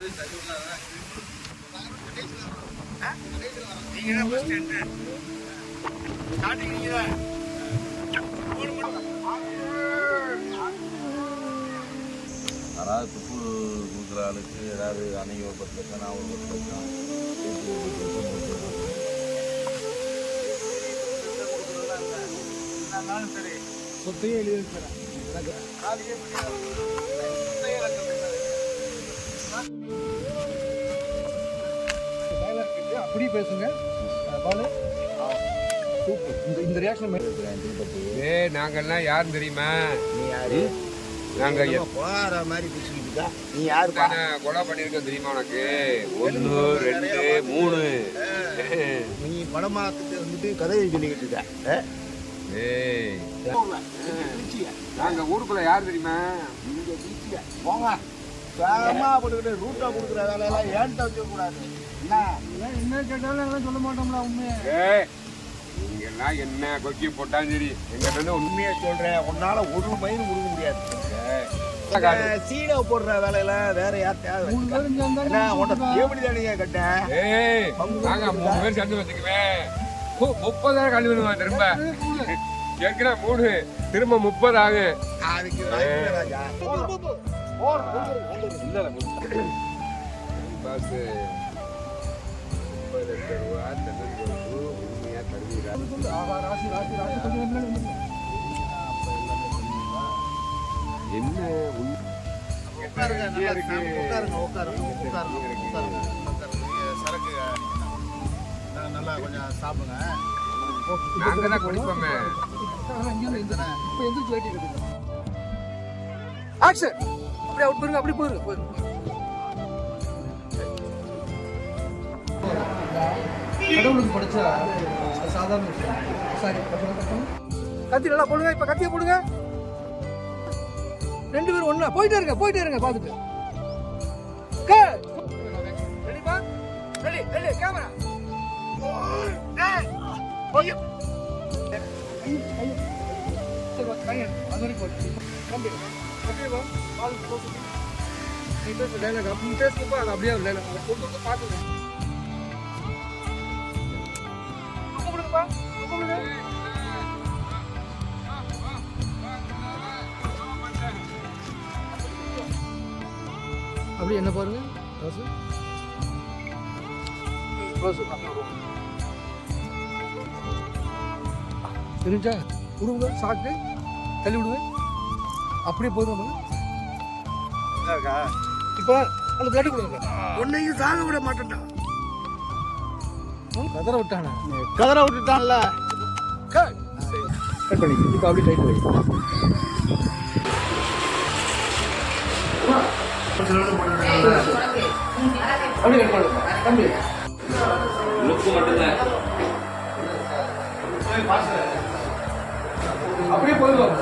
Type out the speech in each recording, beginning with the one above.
யாராவது துப்பு கொடுக்குற ஆளுக்கு ஏதாவது அன்னைக்கு ஒரு 10 லட்சம் நான் ஒரு 10 லட்சம் சரி சொத்தையே எழுதியிருக்கிறேன் அப்படி பேசுங்க பாலு. இந்த ரியாக்ஷன் நாங்கெல்லாம் யாரும் தெரியுமா? நீ யாரு? நாங்க போற மாதிரி பேசிக்கிட்டு இருக்கா. நீ யாரு? கொலை பண்ணிருக்கோம் தெரியுமா உனக்கு? 1 2 3 நீ படமாக்கிட்டு வந்துட்டு கதையை சொல்லிக்கிட்டு இருக்க. நாங்க ஊருக்குள்ள யாரு தெரியுமா? இங்க பீச்சில போங்க. வேகமா போட்டுக்கிட்டு ரூட்டா கொடுக்குற வேலையெல்லாம் ஏன்ட்ட வச்சுக்கூடாது. என்ன கேட்டாலும் எல்லாம் சொல்ல மாட்டோம்ல உண்மையை. நீங்கெல்லாம் என்ன கொக்கி போட்டாலும் சரி எங்கிட்ட வந்து உண்மையை சொல்றேன். உன்னால ஒரு மைல் கொடுக்க முடியாது. சீடை போடுற வேலையில வேற யார்த்தையாவது எப்படிதானீங்க கட்டேன்? நாங்க 3 பேர் சேர்ந்து வச்சுக்குவேன். 30,000 கல்வி பண்ணுவான். திரும்ப ஏற்கனவே 3 திரும்ப 30 ஆகும். அதுக்கு பாஸ் 30 லட்சம் ரூபா தென்னந்தோப்பு உண்மையா தருவீரா? என்ன சரக்கு நல்லா கொஞ்சம் சாப்பிடுங்க. நாங்க தான் குடிப்போமே. ஆக்ஷன் அப்படி அவுட் போயிருங்க. அப்படி போயிருங்க. கடவுளுக்கு படிச்சா சாதாரண விஷயம். சரி கத்தி நல்லா போடுங்க. இப்ப கத்தியை போடுங்க. 2 பேரும் ஒண்ணா போயிட்டே இருங்க. பாத்துட்டு ரெடிப்பா. Ready camera. அப்படியே அப்படி என்ன பாருங்க. தெரிஞ்சா விடுங்க. சாக்கு தள்ளி விடுங்க. அப்படியே போதும். இப்ப அந்த பிளட் கொடுங்க. உன்னையும் சாக விட மாட்டேன்டா. கதற விட்டானே. கதற விட்டுட்டான்ல. கட் பண்ணி இப்ப அப்படியே டைட் பண்ணி அப்படியே கட் பண்ணுங்க. தம்பி லுக்கு மட்டும்தான். அப்படியே போயிடுவாங்க.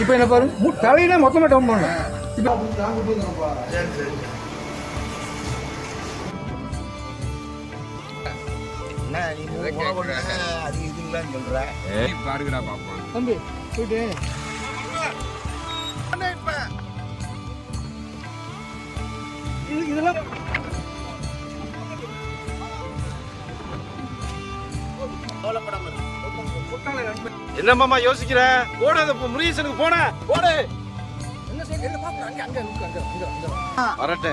இப்ப என்ன பாரு தலையில மொத்தமா டவுன் பண்ணணும். அது இதுலாம் சொல்ற பாருங்கடா பாப்பா. தம்பி போயிட்டு இதெல்லாம் என்னம்மா யோசிக்கிற? போட அந்த முருகேசனுக்கு போன போடு. என்ன சொல்ற? பாப்பா அங்க வரட்டே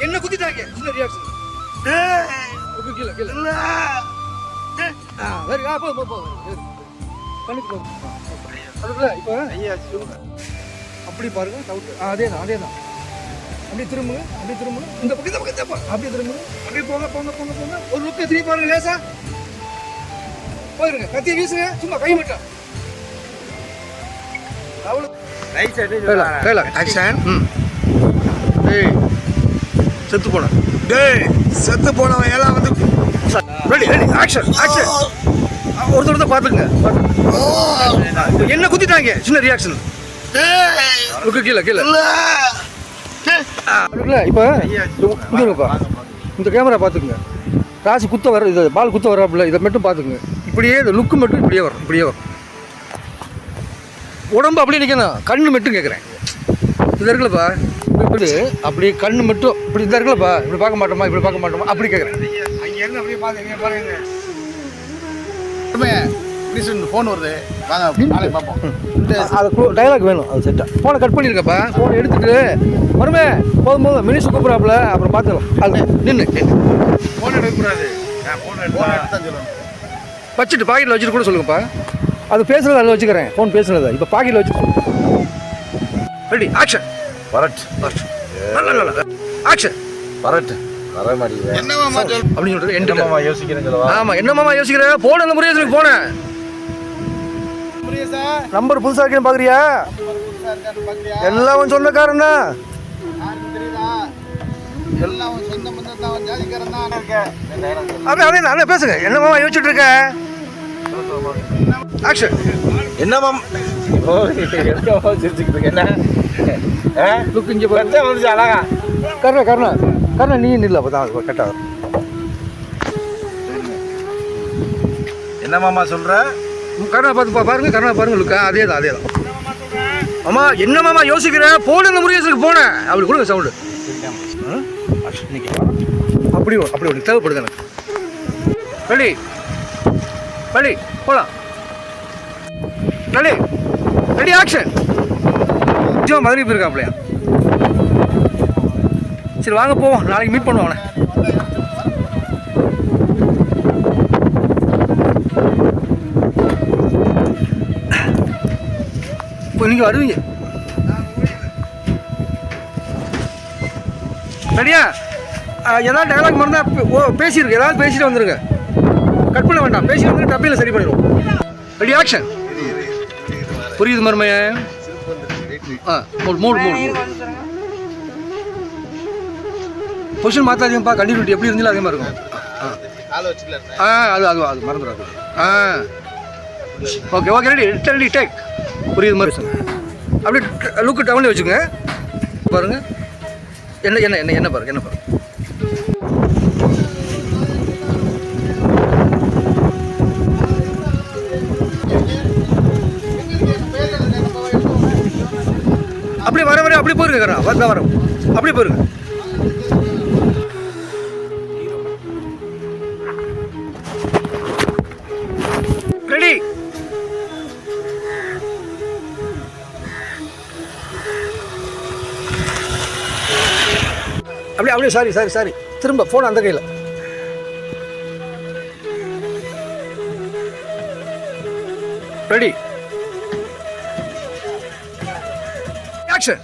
என்ன குத்திட்டாங்க. என்ன ரியாக்ஷன்? கீழே வெரி போ கணக்கு அதுல இப்போ அப்படி பாருங்க. அதேதான் அப்படியே திரும்புங்க. இந்த பக்கம் அப்படியே திரும்புங்க. அப்படியே போங்க. ஒரு லுக்கு திரும்பி பாருங்க. லேசா போயிருங்க. கத்தியை வீசுங்க. சும்மா கை மட்டும். செத்து போனவன் எல்லாம் வந்து ஒருத்தர் பாத்துங்க. என்ன குத்திட்டாங்க. சின்ன ரியாக்ஷன். லுக்கு கீழே கீழே இப்போ இங்கே இருப்பா, இந்த கேமரா பார்த்துக்குங்க. ராசி குத்த வர இது பால் குத்த வராப்புல இதை மட்டும் பார்த்துக்குங்க. இப்படியே இந்த லுக்கு மட்டும் இப்படியே வரும், இப்படியே வரும். உடம்பு அப்படியே நிற்கணும், கண்ணு மட்டும் கேட்குறேன். இது இருக்குல்லப்பா, இப்படி அப்படி கண்ணு மட்டும் இப்படி இதாக இருக்குல்லப்பா, இப்படி பார்க்க மாட்டோமா, இப்படி பார்க்க மாட்டோமா, அப்படி கேட்குறேன். அங்கேருந்து அப்படியே பாருங்க பாருங்க. ஃபோன் வருது, வாங்க நாளைக்கு பார்ப்போம். அது டைலாக் வேணும், அது செட்டாக. ஃபோனை கட் பண்ணியிருக்கப்பா, ஃபோனை எடுத்துட்டு வருமே போதும் மினிஸ்டர் கூப்பிட்றாப்புல, அப்புறம் பார்த்துக்கலாம். அது நின்று ஃபோன் எடுக்கக்கூடாது, ஃபோன் எடுத்து சொல்லணும். வச்சுட்டு பாக்கெட்டில் வச்சுட்டு கூட சொல்லுங்கப்பா. அது பேசுகிறது அதில் வச்சுக்கிறேன், ஃபோன் பேசுனதை இப்போ பாக்கெட்டில் வச்சுட்டு. Ready action. வரட் நல்ல ஆக்ஷன். வரட் வர மாட்டேங்குது. என்னமாமா சொல் அப்படின்னு சொல்லிட்டு என்னமாமா யோசிக்கிறேன்னு சொல்லவா? ஆமாம், என்னமாமா யோசிக்கிறேன். போன அந்த முருகேசனுக்கு போனேன். நம்பர் புதுசாக இருக்குன்னு பார்க்குறியா? எல்லாம் சொந்தக்காரன் தான். அப்படியே நான் பேசுங்க. என்னமாமா யோசிச்சுட்டு இருக்க? ஆக்ஷன். என்னமாம் சிரிச்சுக்கிட்டு என்ன லுக் இங்கே வந்துச்சு அழகா. கர்ணா கர்ணா கர்ணா நீ நில்ல, அப்போ தான் கரெக்டாக. என்னமாமா சொல்ற? கர்ணா பார்த்து பாருங்க, கர்ணா பாருங்க லுக்கா. அதே தான் அதே தான். அம்மா என்னமாமா யோசிக்கிறேன்? போன இந்த முருகேசனுக்கு போனேன். அப்படி கொடுங்க சவுண்டு. அப்படி அப்படி ஒன்று தேவைப்படுது எனக்கு. ரெடி ரெடி போகலாம். Ready ready action. மதுரை போயிருக்காப்லையா? சரி வாங்க போவோம், நாளைக்கு மீட் பண்ணுவோம் அவனை. இப்போ நீங்கள் வருவீங்க ரெடியா? ஏதாவது டயலாக் மறந்தா பேசியிருக்கு, ஏதாவது பேசிட்டு வந்துருங்க. கட் பண்ண வேண்டாம், பேசி வந்து டப்பியில் சரி பண்ணிடுவோம். Ready action. புரியுது மருமைய? மூடு மூடு மூடு. பொசிஷன் மாற்றாதீங்கப்பா, கண்டினியூட்டி எப்படி இருந்தாலும் அதே மாதிரி இருக்கும். அது அது அது மறந்துடாது. Okay okay ready ready take. புரியுது மாதிரி அப்படியே லுக்கு டவுன்லேயே வச்சுக்கோங்க. பாருங்கள் என்ன என்ன என்ன என்ன பாருங்க, என்ன பாருங்க. அப்படியே வர வர அப்படியே போயிருங்க கண்ணா, வர வரோம் அப்படியே போயிருங்க. ரெடி அப்படியே அப்படியே சாரி சாரி சாரி திரும்ப ஃபோன் அந்த கையில். Ready action.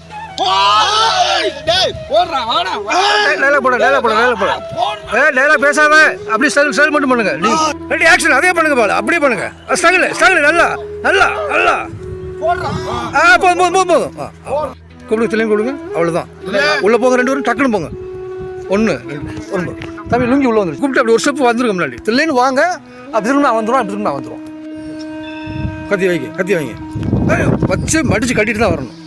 டைலாக் போட டைலாக் போட டைலாக் போட. டைலாக் பேசாம அப்படியே ஸ்டைல் ஸ்டைல் மட்டும் பண்ணுங்க. Ready action. அதே பண்ணுங்க பால, அப்படியே பண்ணுங்க. ஸ்டைல் ஸ்டைல் நல்லா நல்லா நல்லா. போதும் போதும் போதும் போதும். கொடுங்க தில்லையும் கொடுங்க, அவ்வளோதான். உள்ளே போங்க, ரெண்டு பேரும் டக்குன்னு போங்க. ஒன்று ஒன்று தம்பி லுங்கி உள்ளே வந்துடும். கூப்பிட்டு அப்படி ஒரு ஸ்டெப் வந்துருங்க முன்னாடி. தில்லைன்னு வாங்க, அப்படி திரும்ப நான் வந்துடுவோம், அப்படி திரும்ப நான் வந்துடுவோம். கத்தி வைங்க கத்தி வைங்க, வச்சு மடித்து கட்டிட்டு தான் வரணும்.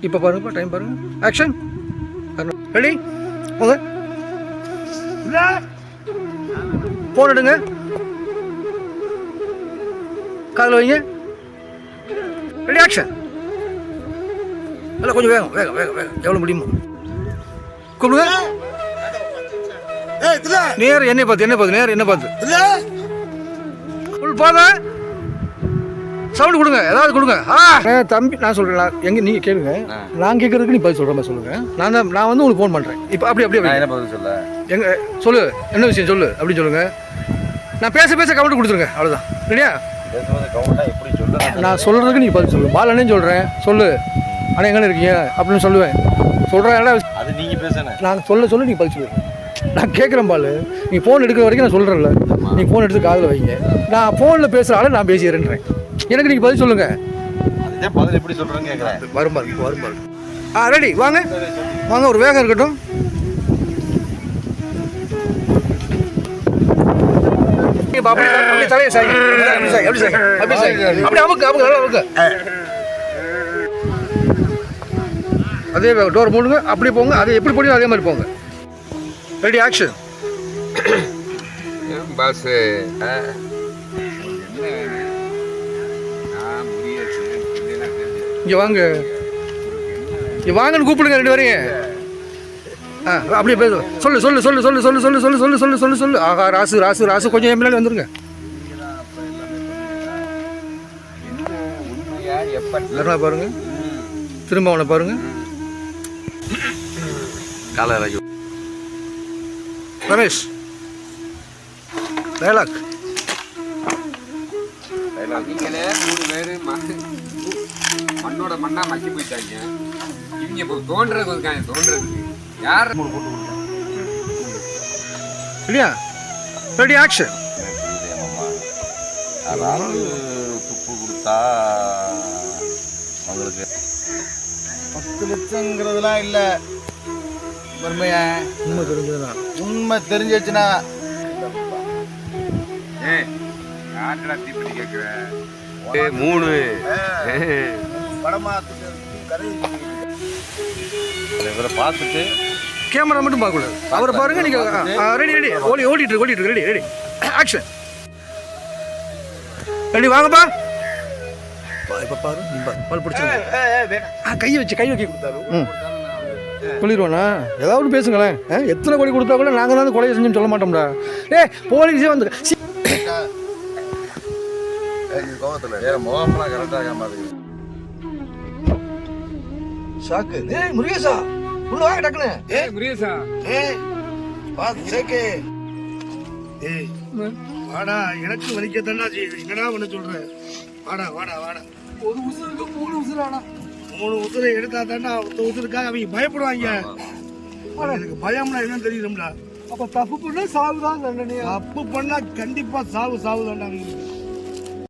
இப்போ பாருங்கப்பா, டைம் பாருங்க. ஆக்ஷன். ரெடி போங்க. ஃபோன் எடுங்க, காதில் வைங்க. Ready action. இல்லை கொஞ்சம் வேகம் வேகம் வேகம் வேகம், எவ்வளோ முடியுமோ கூப்பிடுங்க. நேர் என்னை பார்த்து, என்ன பார்த்து, நேர் என்ன பார்த்து பாத சவுண்டு கொடுங்க, ஏதாவது கொடுங்க. தம்பி நான் சொல்கிறேன், எங்கே நீங்கள் கேளுங்க, நான் கேட்குறதுக்கு நீ பதில் சொல்கிற மாதிரி சொல்லுங்கள். நான் வந்து உங்களுக்கு ஃபோன் பண்ணுறேன். இப்போ அப்படி அப்படியே என்ன பதில் சொல்ல? எங்கே சொல்லு, என்ன விஷயம் சொல்லு அப்படின்னு சொல்லுங்கள். நான் பேச பேச கவுண்ட் கொடுத்துருங்க, அவ்வளோதான். ரெடியா? நான் சொல்கிறதுக்கு நீ பதில் சொல்லு. பாலனே சொல்கிறேன், சொல்லு. ஆனால் எங்கே இருக்கீங்க அப்படின்னு சொல்லுவேன். சொல்கிறேன், அது நீங்கள் பேசுங்க. நான் சொல்ல நீ பதில் சொல்லுவேன். நான் கேட்குறேன் பால், நீ ஃபோன் எடுக்கிற வரைக்கும் நான் சொல்கிறேன்ல, நீ ஃபோன் எடுத்து காதில் வைங்க. நான் ஃபோனில் பேசுகிறால நான் பேசிடுறேன்றேன். எனக்கு நீங்கள் பதில் சொல்லுங்கள். பதில் எப்படி சொல்கிறேன்னு கேட்குறேன். வரும்பாரு. ரெடி வாங்க வாங்க, ஒரு வேகம் இருக்கட்டும். அப்படி தலையை சாய், அப்படி அமுக்கு அமுக்கு நல்லா அமுக்கு. அதே டோர் மூடுங்க, அப்படியே போங்க. அது எப்படி போடியோ அதே மாதிரி போங்க. Ready, action. பாஸ் இங்கே வாங்க, இங்கே வாங்கன்னு கூப்பிடுங்க 2 பேரையும். அப்படியே பேசு. சொல்லு சொல்லு சொல்லு சொல்லு சொல்லு சொல்லு சொல்லு சொல்லு சொல்லு சொல்லு சொல்லு. ஆஹா, ராசு ராசு ராசு, கொஞ்சம் என் முன்னாடி வந்துருங்க. எல்லாரும் பாருங்க, திரும்ப அவனை பாருங்க. ரமேஷ், டைலாக். நீங்களே 3 பேரு மண்ணோட மண்ணா மக்கி போயிட்டாங்க. இவங்க இப்போ தோன்றதுக்கு இருக்காங்க, தோன்றதுக்கு யார் இல்லையா? Ready, action. அதாவது துப்பு கொடுத்தா அவங்களுக்கு 10 லட்சங்கிறதுலாம் இல்லை. உண்மையா உண்மை தெரிஞ்சதுதான். உண்மை தெரிஞ்சிச்சுன்னா யார்டா தீப்பெட்டி கேட்குற? 3 படமாத்துக்கு இவரை பார்த்துட்டு கேமரா மட்டும் பார்க்கக்கூடாது, அவரை பாருங்க. நீங்க ரெடி ரெடி, ஓடிட்டு இருக்கு ரெடி ரெடி, ஆக்ஷன். ரெடி, வாங்கப்பா. இப்போ பாரு, பால் பிடிச்சிருங்க. கை வைக்க கொடுத்தாரு. சொல்லிடுவானா? ஏதாவது பேசுங்களேன். எத்தனை கோடி கொடுத்தா கூட நாங்கள் தான் கொலையை செஞ்சோன்னு சொல்ல மாட்டோம்டா. போலீஸே வந்து கோவத்தில் முகம்லாம் கரெக்டாக மாதிரி ஷாக்கு. முருகேசா, உள்ள வாங்க டக்குனு. முருகேசா, வாடா, எனக்கு வலிக்கத்தாண்டா செய்யுது. என்னடா பண்ண சொல்ற? வாடா வாடா வாடா. ஒரு உசுருக்கு 3 உசுராடா. 3 உசுரை எடுத்தா தாண்டா அந்த உசுருக்காக அவங்க பயப்படுவாங்க. எனக்கு பயம்னா என்னன்னு தெரியுதும்டா. அப்ப தப்பு பண்ணா சாவுதான் தண்டனை. தப்பு பண்ணா கண்டிப்பா சாவு தாண்டா அவங்களுக்கு.